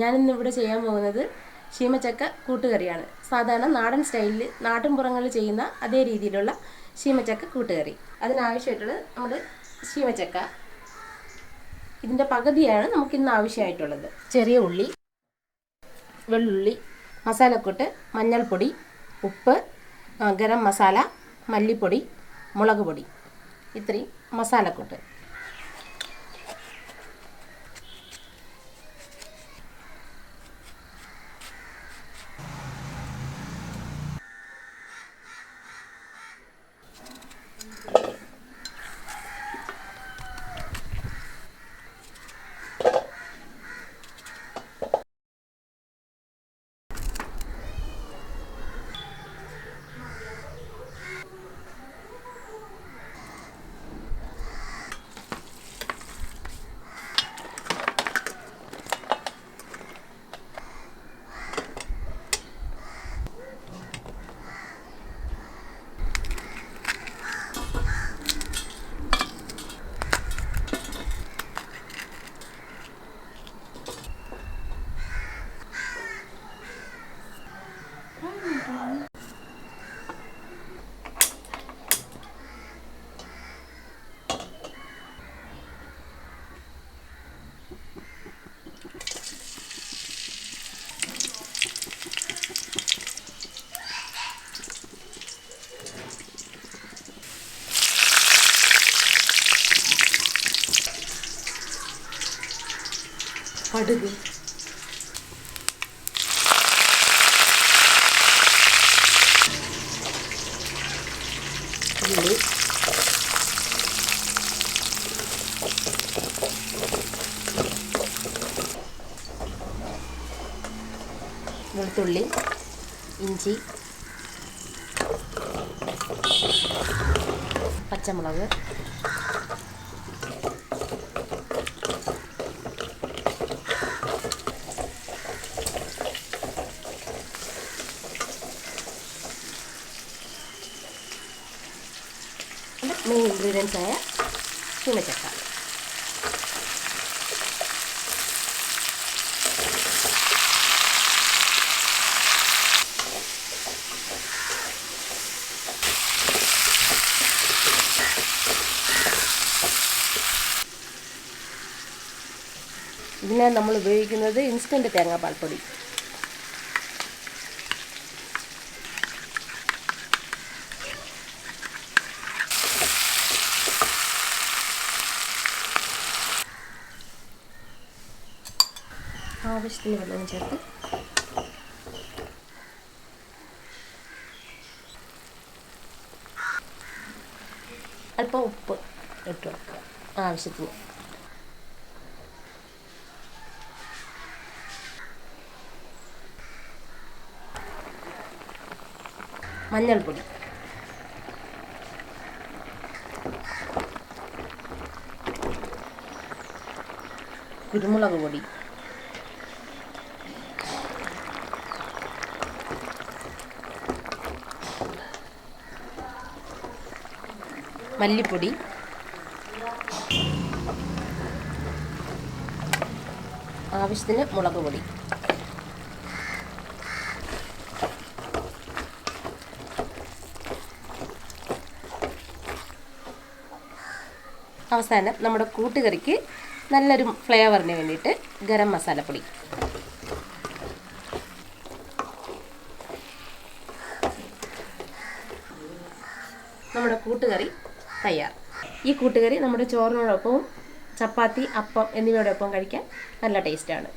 ഞാനിന്നിവിടെ ചെയ്യാൻ പോകുന്നത് ശീമച്ചക്ക കൂട്ടുകറിയാണ്. സാധാരണ നാടൻ സ്റ്റൈലിൽ നാട്ടിൻപുറങ്ങളിൽ ചെയ്യുന്ന അതേ രീതിയിലുള്ള ശീമച്ചക്ക കൂട്ടുകറി. അതിനാവശ്യമായിട്ടുള്ളത് നമ്മുടെ ശീമച്ചക്ക. ഇതിൻ്റെ പകുതിയാണ് നമുക്കിന്ന് ആവശ്യമായിട്ടുള്ളത്. ചെറിയ ഉള്ളി, വെള്ളുള്ളി, മസാലക്കൂട്ട്, മഞ്ഞൾപ്പൊടി, ഉപ്പ്, ഗരം മസാല, മല്ലിപ്പൊടി, മുളക് പൊടി, ഇത്രയും മസാലക്കൂട്ട്. കടുക്, ഉള്ളി, വെളുത്തുള്ളി, ഇഞ്ചി, പച്ചമുളക്, മെയിൻ ഇൻഗ്രീഡിയൻസ് ആയ ശീമച്ചക്ക. ഇതിനെ നമ്മൾ ഉപയോഗിക്കുന്നത് ഇൻസ്റ്റൻറ്റ് തേങ്ങാപ്പാൽപ്പൊടി. ആവശ്യത്തിന് വെള്ളം ചേർത്ത് അല്പം ഉപ്പ് ഇട്ട് കൊടുക്കുക ആവശ്യത്തിന്. മഞ്ഞൾപ്പൊടി, കുരുമുളക് പൊടി, മല്ലിപ്പൊടി, ആവശ്യത്തിന് മുളക് പൊടി. അവസാനം നമ്മുടെ കൂട്ടുകറിക്ക് നല്ലൊരു ഫ്ലേവറിന് വേണ്ടിയിട്ട് ഗരം മസാലപ്പൊടി. നമ്മുടെ കൂട്ടുകറി തയ്യാർ. ഈ കൂട്ടുകറി നമ്മുടെ ചോറിനോടൊപ്പവും ചപ്പാത്തി, അപ്പം എന്നിവയോടൊപ്പം കഴിക്കാൻ നല്ല ടേസ്റ്റാണ്.